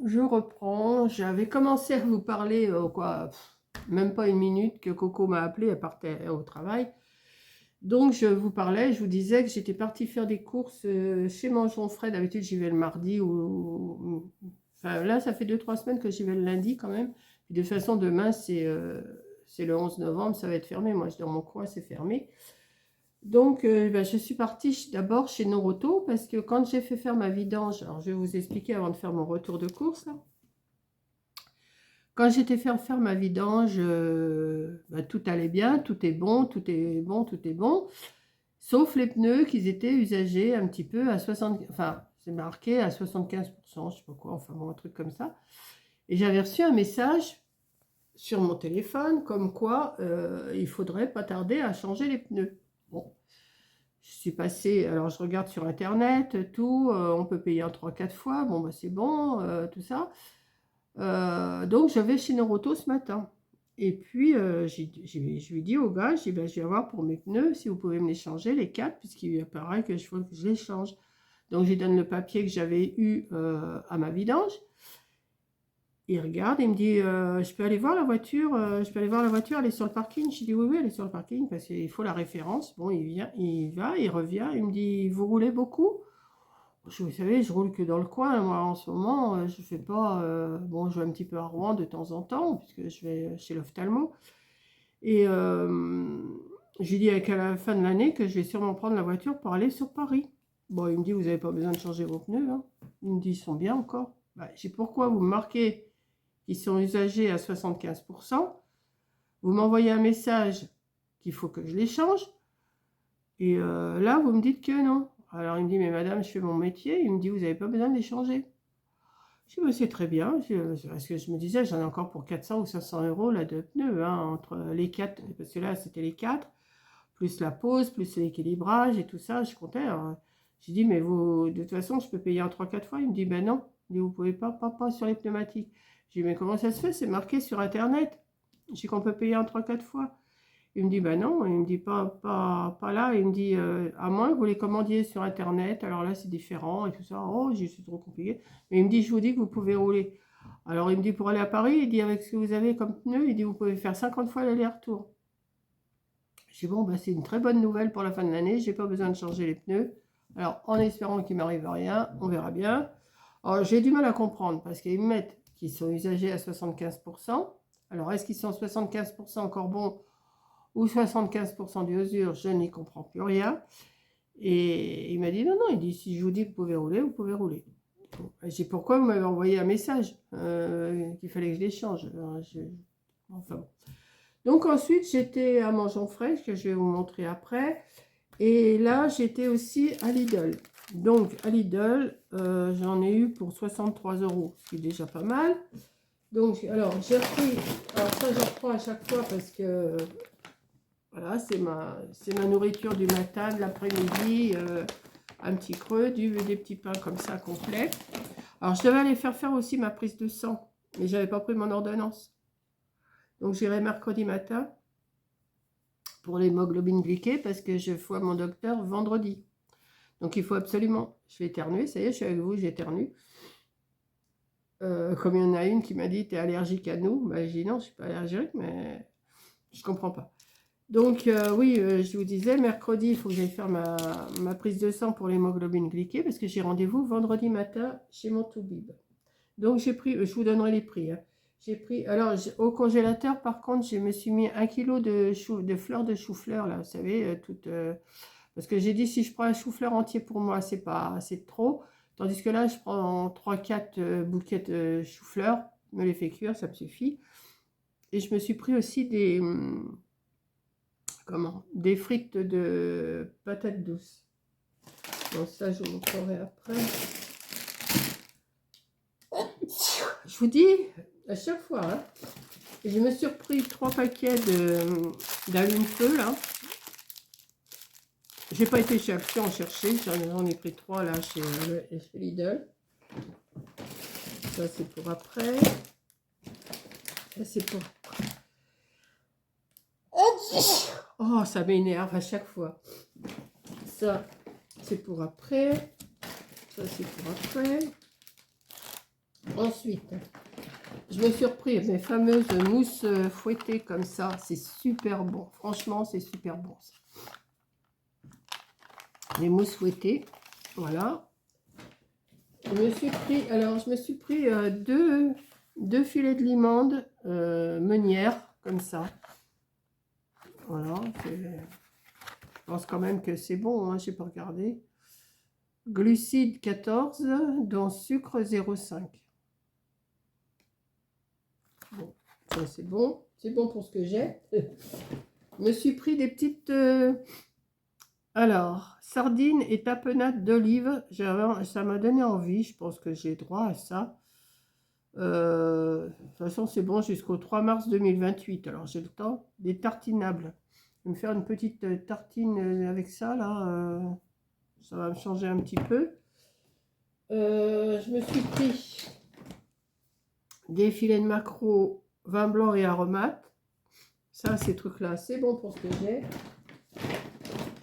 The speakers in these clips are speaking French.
je reprends. J'avais commencé à vous parler, même pas une minute que Coco m'a appelé, elle partait au travail. Donc je vous parlais, je vous disais que j'étais partie faire des courses chez Mangeons Frais. D'habitude j'y vais le mardi enfin là ça fait 2-3 semaines que j'y vais le lundi quand même. Puis, de toute façon demain c'est le 11 novembre, ça va être fermé. Moi dans mon coin c'est fermé. Donc, je suis partie d'abord chez Noroto parce que quand j'ai fait faire ma vidange, alors je vais vous expliquer avant de faire mon retour de course, là. Quand j'étais faire ma vidange, tout allait bien, tout est bon, tout est bon, tout est bon, sauf les pneus qui étaient usagés un petit peu à 60, enfin, c'est marqué à 75%, je sais pas quoi, enfin bon, un truc comme ça. Et j'avais reçu un message sur mon téléphone comme quoi il faudrait pas tarder à changer les pneus. Bon. Je suis passée, alors je regarde sur internet, tout, on peut payer en 3-4 fois, bon bah c'est bon, tout ça. Donc je vais chez Noroto ce matin. Et puis je lui dis au gars, je vais avoir pour mes pneus, si vous pouvez me les changer, les 4, puisqu'il apparaît que je faut que je les change. Donc je lui donne le papier que j'avais eu à ma vidange. Il regarde, il me dit, je peux aller voir la voiture, elle est sur le parking. Je dis oui, oui, elle est sur le parking parce qu'il faut la référence. Bon, il vient, il va, il revient, il me dit, vous roulez beaucoup? Vous savez, je roule que dans le coin, moi en ce moment, je fais pas, bon, je vais un petit peu à Rouen de temps en temps, puisque je vais chez l'ophtalmo. Et je lui dis qu'à la fin de l'année, que je vais sûrement prendre la voiture pour aller sur Paris. Bon, il me dit, vous n'avez pas besoin de changer vos pneus, hein. Il me dit, ils sont bien encore. Bah, je sais pourquoi vous me marquez qui sont usagés à 75%. Vous m'envoyez un message qu'il faut que je les change. Et là, vous me dites que non. Alors, il me dit, mais madame, je fais mon métier. Il me dit, vous n'avez pas besoin de les changer. Je dis, bah, c'est très bien. Parce que je me disais, j'en ai encore pour 400 ou 500 euros là, de pneus, hein, entre les 4, parce que là, c'était les 4, plus la pose, plus l'équilibrage et tout ça. Je comptais. J'ai dit, mais vous, de toute façon, je peux payer en 3-4 fois. Il me dit, ben non. Il dit, vous pouvez pas sur les pneumatiques. J'ai dit, mais comment ça se fait? C'est marqué sur Internet. J'ai dit qu'on peut payer en 3-4 fois. Il me dit, bah non, il me dit pas là. Il me dit, à moins que vous les commandiez sur Internet, alors là c'est différent et tout ça. Oh, c'est trop compliqué. Mais il me dit, je vous dis que vous pouvez rouler. Alors il me dit, pour aller à Paris, il dit, avec ce que vous avez comme pneu, il dit, vous pouvez faire 50 fois l'aller-retour. Je dis, bon, bah, c'est une très bonne nouvelle pour la fin de l'année, j'ai pas besoin de changer les pneus. Alors en espérant qu'il m'arrive rien, on verra bien. Alors j'ai du mal à comprendre parce qu'ils me mettent qu'ils sont usagés à 75%. Alors est-ce qu'ils sont 75% encore bons ou 75% d'usure, je n'y comprends plus rien. Et il m'a dit, non, non, il dit, si je vous dis que vous pouvez rouler, vous pouvez rouler. Bon, j'ai dit, pourquoi vous m'avez envoyé un message qu'il fallait que je les change? Enfin bon. Donc ensuite, j'étais à Mangeons Frais, que je vais vous montrer après. Et là, j'étais aussi à Lidl. Donc à Lidl, j'en ai eu pour 63 euros, ce qui est déjà pas mal. Donc, alors, j'ai repris, alors ça, je reprends à chaque fois parce que voilà, c'est ma nourriture du matin, de l'après-midi, un petit creux, des petits pains comme ça complets. Alors, je devais aller faire aussi ma prise de sang, mais j'avais pas pris mon ordonnance. Donc, j'irai mercredi matin pour l'hémoglobine glyquée parce que je vois mon docteur vendredi. Donc, il faut absolument, je vais éternuer, ça y est, je suis avec vous, j'éternue. Comme il y en a une qui m'a dit, tu es allergique à nous. Ben, j'ai dit non, je ne suis pas allergique, mais je ne comprends pas. Donc oui, je vous disais, mercredi, il faut que j'aille faire ma prise de sang pour l'hémoglobine glyquée parce que j'ai rendez-vous vendredi matin chez mon toubib. Donc j'ai pris, je vous donnerai les prix, hein. J'ai pris, alors au congélateur, par contre, je me suis mis 1 kg de fleurs de chou-fleur, là, vous savez, parce que j'ai dit, si je prends un chou-fleur entier pour moi, c'est trop. Tandis que là, je prends 3-4 bouquets de chou-fleur, me les fais cuire, ça me suffit. Et je me suis pris aussi des frites de patates douces. Donc ça, je vous montrerai après. Je vous dis, à chaque fois, hein, je me suis repris 3 paquets d'allume-feu, là. J'ai pas été chez Action en chercher, j'en ai pris 3 là chez Lidl. Ça c'est pour après. Ça c'est pour après. Oh, ça m'énerve à chaque fois. Ça c'est pour après. Ça c'est pour après. Ensuite, je me suis repris mes fameuses mousses fouettées comme ça. C'est super bon. Franchement, c'est super bon. Ça. Les mousses fouettées. Voilà. Je me suis pris deux filets de limande meunière, comme ça. Voilà. Je pense quand même que c'est bon, hein, je n'ai pas regardé. Glucides 14, dont sucre 0,5. Bon, ça c'est bon. C'est bon pour ce que j'ai. Je me suis pris des petites... Alors, sardines et tapenade d'olive. Ça m'a donné envie. Je pense que j'ai droit à ça. De toute façon, c'est bon jusqu'au 3 mars 2028. Alors, j'ai le temps. Des tartinables. Je vais me faire une petite tartine avec ça, là. Ça va me changer un petit peu. Je me suis pris des filets de maquereau, vin blanc et aromates. Ça, ces trucs-là, c'est bon pour ce que j'ai.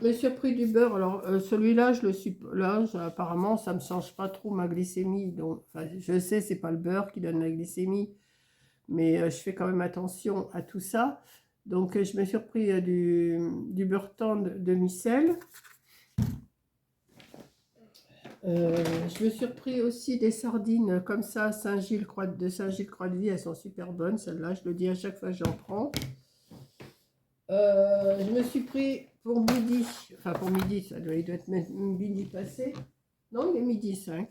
Je me suis pris du beurre. Alors, celui-là, je le suis là. Apparemment, ça ne me change pas trop ma glycémie. Donc, enfin, je sais, c'est pas le beurre qui donne la glycémie. Mais je fais quand même attention à tout ça. Donc, je me suis pris du beurre tendre de micelle. Je me suis repris aussi des sardines comme ça, de Saint-Gilles-Croix-de-Vie. Elles sont super bonnes, celles-là. Je le dis à chaque fois que j'en prends. Je me suis pris pour midi, enfin pour midi, il doit être midi passé. Non, il est midi 5.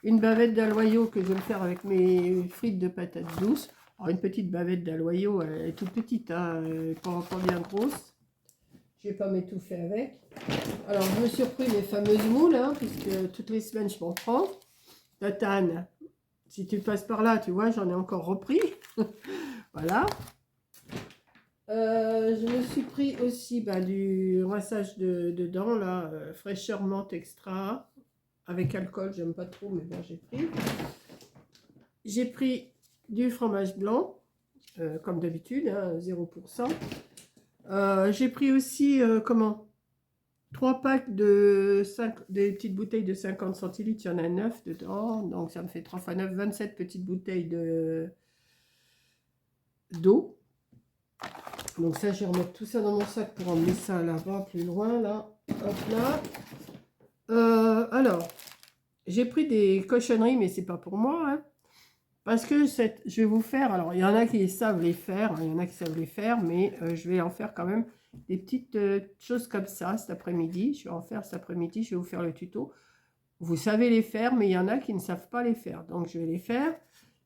Une bavette d'aloyau que je vais me faire avec mes frites de patates douces. Alors, une petite bavette d'aloyau, elle est toute petite, hein, pas bien grosse. Je ne vais pas m'étouffer avec. Alors, je me suis repris mes fameuses moules, hein, puisque toutes les semaines, je m'en prends. Tatane, si tu passes par là, tu vois, j'en ai encore repris. Voilà. Je me suis pris aussi du rinçage de dents, là, fraîcheur menthe extra. Avec alcool, j'aime pas trop, mais bon, j'ai pris. J'ai pris du fromage blanc, comme d'habitude, hein, 0%. J'ai pris aussi, 3 packs des petites bouteilles de 50 centilitres, il y en a 9 dedans, donc ça me fait 3 x 9, 27 petites bouteilles d'eau. Donc ça, je vais remettre tout ça dans mon sac pour emmener ça là-bas, plus loin, là. Hop là. Alors, j'ai pris des cochonneries, mais c'est pas pour moi, hein, parce que je vais vous faire, alors il y en a qui savent les faire, hein, il y en a qui savent les faire, mais je vais en faire quand même des petites choses comme ça cet après-midi. Je vais en faire cet après-midi, je vais vous faire le tuto. Vous savez les faire, mais il y en a qui ne savent pas les faire. Donc, je vais les faire.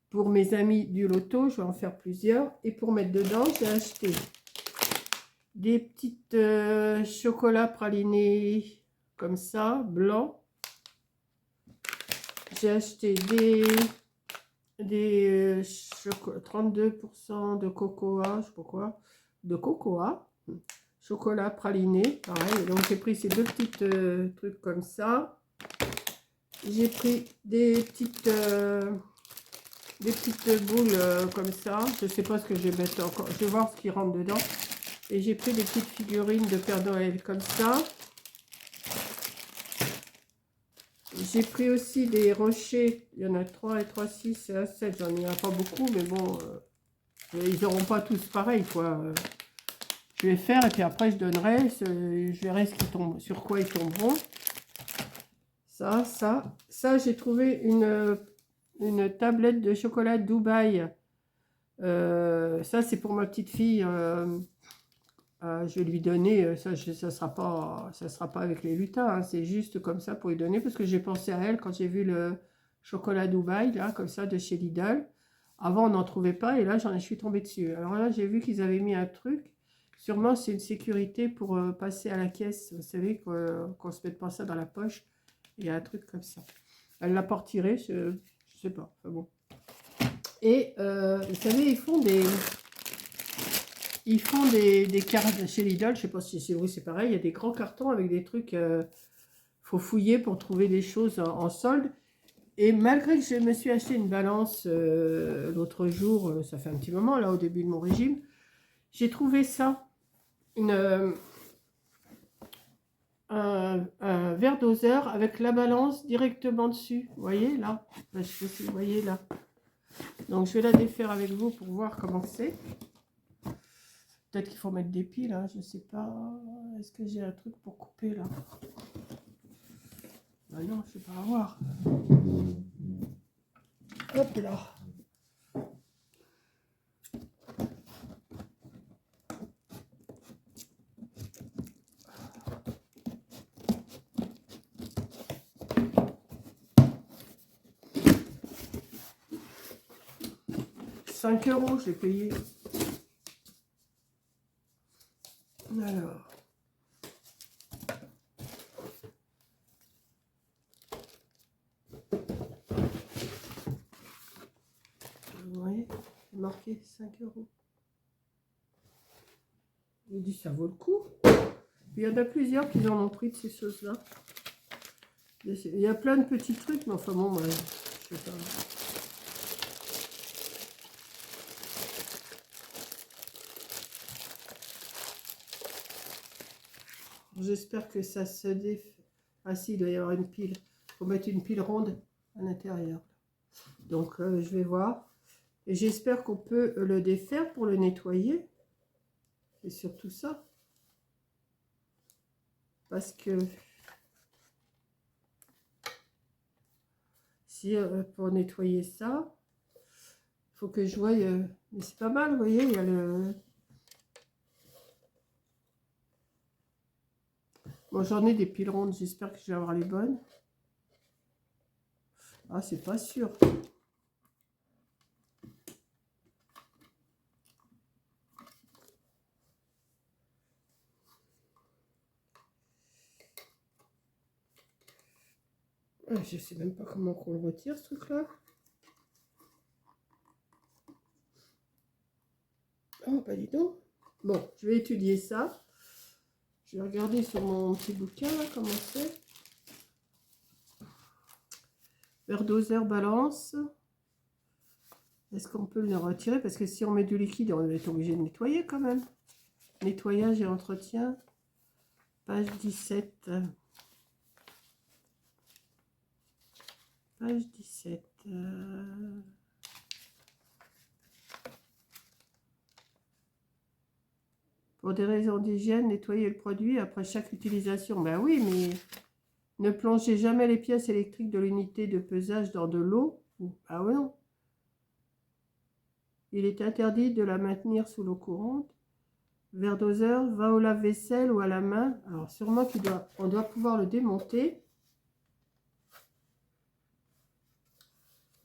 Pour mes amis du loto, je vais en faire plusieurs. Et pour mettre dedans, j'ai acheté des petites chocolats pralinés comme ça, blancs. J'ai acheté des 32% de cocoa, je sais pas quoi, de cocoa. Chocolat praliné, pareil. Donc, j'ai pris ces deux petites trucs comme ça. J'ai pris des petites boules comme ça. Je ne sais pas ce que je vais mettre encore. Je vais voir ce qui rentre dedans. Et j'ai pris des petites figurines de Père Noël comme ça. J'ai pris aussi des rochers. Il y en a 3 et 3, 6 et 7. J'en ai pas beaucoup, mais bon, ils n'auront pas tous pareil, quoi. Je vais faire et puis après je donnerai. Je verrai ce qui tombe, sur quoi ils tomberont. Ça, j'ai trouvé une tablette de chocolat Dubaï. Ça, c'est pour ma petite fille. Je vais lui donner. Ça sera pas avec les lutins. Hein, c'est juste comme ça pour lui donner. Parce que j'ai pensé à elle quand j'ai vu le chocolat Dubaï, là, comme ça, de chez Lidl. Avant, on n'en trouvait pas. Et là, je suis tombée dessus. Alors là, j'ai vu qu'ils avaient mis un truc. Sûrement, c'est une sécurité pour passer à la caisse. Vous savez, qu'on se mette pas ça dans la poche. Il y a un truc comme ça. Elle l'a pas retiré, je sais pas. Enfin bon. Et vous savez, ils font des cartes chez Lidl. Je sais pas si c'est vous, c'est pareil. Il y a des grands cartons avec des trucs. Faut fouiller pour trouver des choses en solde. Et malgré que je me suis acheté une balance l'autre jour, ça fait un petit moment là au début de mon régime, j'ai trouvé ça. un verre doseur avec la balance directement dessus. Vous voyez là? Je sais pas si vous voyez là. Donc je vais la défaire avec vous pour voir comment c'est. Peut-être qu'il faut mettre des piles, hein, je sais pas. Est-ce que j'ai un truc pour couper là? Ah non, je ne vais pas avoir. Hop là. €5, je l'ai payé. Alors. Vous voyez, c'est marqué 5 €. Je dis ça vaut le coup. Il y en a plusieurs qui en ont pris de ces choses-là. Il y a plein de petits trucs, mais enfin bon, moi, je sais pas. J'espère que ça se défait. Ah si, il doit y avoir une pile. Il faut mettre une pile ronde à l'intérieur. Donc, je vais voir. Et j'espère qu'on peut le défaire pour le nettoyer. C'est surtout ça. Parce que si pour nettoyer ça, il faut que je voie. Mais c'est pas mal, vous voyez, il y a le... Bon, j'en ai des piles rondes, j'espère que je vais avoir les bonnes. Ah, c'est pas sûr. Je sais même pas comment on le retire, ce truc-là. Oh, bah dis donc. Bon, je vais étudier ça. Je vais regarder sur mon petit bouquin, là, comment c'est. Verre doseur balance. Est-ce qu'on peut le retirer? Parce que si on met du liquide, on va être obligé de nettoyer quand même. Nettoyage et entretien. Page 17. Page 17. Pour des raisons d'hygiène, nettoyer le produit après chaque utilisation. Ben oui, mais ne plongez jamais les pièces électriques de l'unité de pesage dans de l'eau. Ah ouais, non. Il est interdit de la maintenir sous l'eau courante. Verre doseur, va au lave-vaisselle ou à la main. Alors sûrement on doit pouvoir le démonter.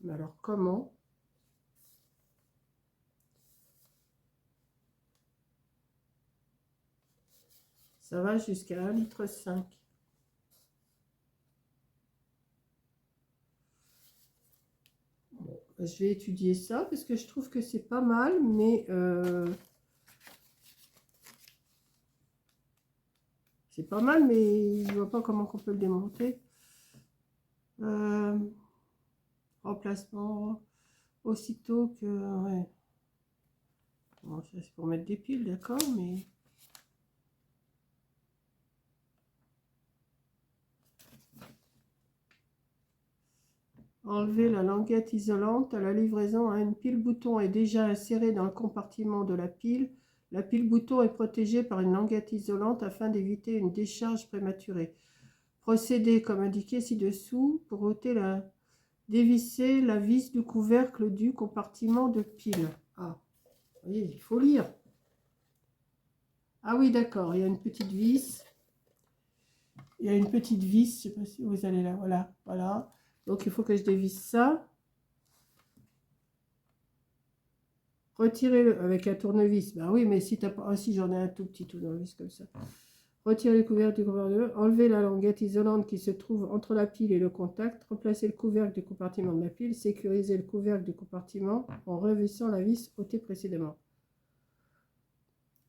Mais alors comment? Ça va jusqu'à 1,5 litre. Bon, je vais étudier ça parce que je trouve que c'est pas mal, mais c'est pas mal, mais je vois pas comment on peut le démonter. Remplacement aussitôt que... Ouais. Bon, ça c'est pour mettre des piles, d'accord, mais... Enlever la languette isolante à la livraison à une pile bouton est déjà insérée dans le compartiment de la pile. La pile bouton est protégée par une languette isolante afin d'éviter une décharge prématurée. Procédez comme indiqué ci-dessous pour dévisser la vis du couvercle du compartiment de pile. Ah, vous voyez, il faut lire. Ah oui, d'accord, il y a une petite vis. Il y a une petite vis, je ne sais pas si vous allez là, voilà, voilà. Donc il faut que je dévisse ça. Retirez-le avec un tournevis. Ben oui, mais si t'as pas... Ah si, j'en ai un tout petit tournevis comme ça. Retirez le couvercle du couvercle. Enlevez la languette isolante qui se trouve entre la pile et le contact. Remplacez le couvercle du compartiment de la pile. Sécurisez le couvercle du compartiment en revissant la vis ôtée précédemment.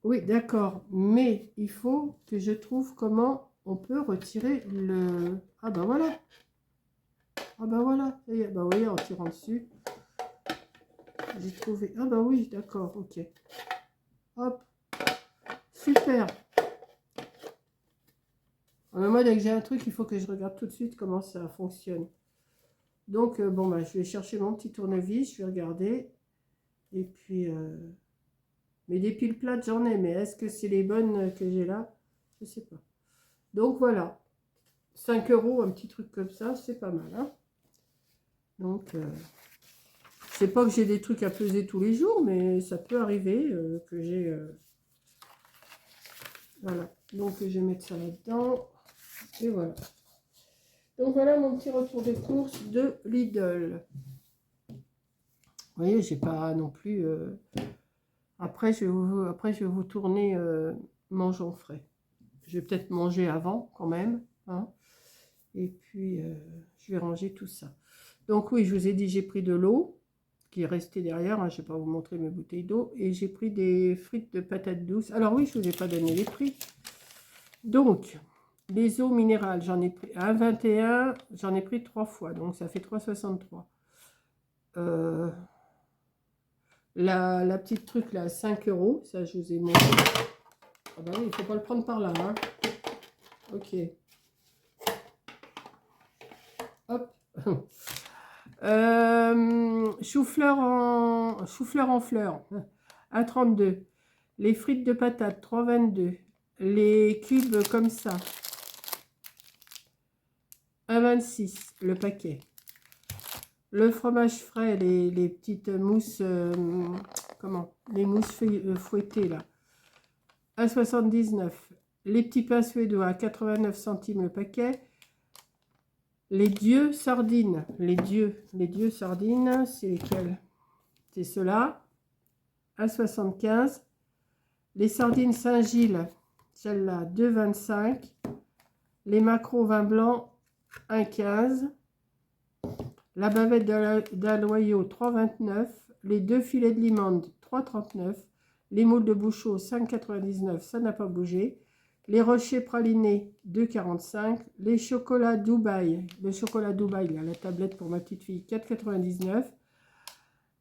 Oui, d'accord. Mais il faut que je trouve comment on peut retirer le... Ah ben voilà. Ah ben voilà. Ben vous voyez, en tirant dessus. J'ai trouvé. Ah bah oui, d'accord, ok. Hop. Super. Moi, dès que j'ai un truc, il faut que je regarde tout de suite comment ça fonctionne. Donc, bon, bah, je vais chercher mon petit tournevis, je vais regarder. Et puis, mais des piles plates, j'en ai. Mais est-ce que c'est les bonnes que j'ai là? Je sais pas. Donc, voilà. 5 euros, un petit truc comme ça, c'est pas mal. Hein, donc, c'est pas que j'ai des trucs à peser tous les jours, mais ça peut arriver que j'ai... voilà. Donc, je vais mettre ça là-dedans. Et voilà. Donc, voilà mon petit retour de course de Lidl. Vous voyez, j'ai pas non plus... Après, je vais vous tourner mangeons frais. Je vais peut-être manger avant quand même. Hein, et puis, je vais ranger tout ça. Donc oui, je vous ai dit, j'ai pris de l'eau qui est restée derrière. Hein, je ne vais pas vous montrer mes bouteilles d'eau. Et j'ai pris des frites de patates douces. Alors oui, je ne vous ai pas donné les prix. Donc, les eaux minérales, j'en ai pris 1,21. J'en ai pris 3 fois. Donc, ça fait 3,63. La petite truc là, 5 euros. Ça, je vous ai montré. Ah bah oui, il ne faut pas le prendre par là. Hein. Ok. Hop. Chou-fleur en fleurs, 1,32. Les frites de patates, 3,22. Les cubes comme ça, 1,26 le paquet. Le fromage frais, les petites mousses, comment? Les mousses fouettées là, 1,79. Les petits pains suédois, 89 centimes le paquet. Les dieux sardines, les dieux sardines, c'est lesquels? C'est ceux-là, 1,75. Les sardines Saint-Gilles, celle-là, 2,25. Les maquereaux vin blanc, 1,15. La bavette d'Aloyau, 3,29. Les 2 filets de limande, 3,39. Les moules de Bouchot, 5,99, ça n'a pas bougé. Les rochers pralinés, 2,45. Les chocolats Dubaï, le chocolat Dubaï, là, la tablette pour ma petite fille, 4,99.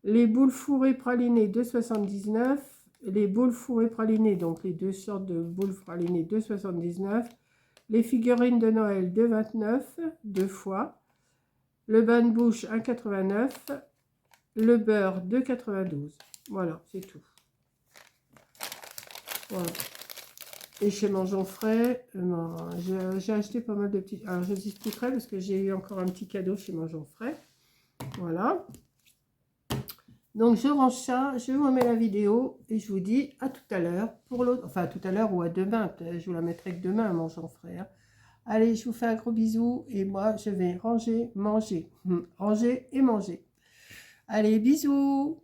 Les boules fourrées pralinées, 2,79. Les boules fourrées pralinées, donc les 2 sortes de boules pralinées, 2,79. Les figurines de Noël, 2,29, 2 fois. Le bain de bouche, 1,89. Le beurre, 2,92. Voilà, c'est tout. Voilà. Et chez Mangeons Frais, j'ai acheté pas mal de petits... Alors, je vous expliquerai parce que j'ai eu encore un petit cadeau chez Mangeons Frais. Voilà. Donc, je range ça, je vous remets la vidéo et je vous dis à tout à l'heure pour l'autre... Enfin, à tout à l'heure ou à demain. Je vous la mettrai que demain, Mangeons Frais. Hein. Allez, je vous fais un gros bisou et moi, je vais ranger, manger. Ranger et manger. Allez, bisous!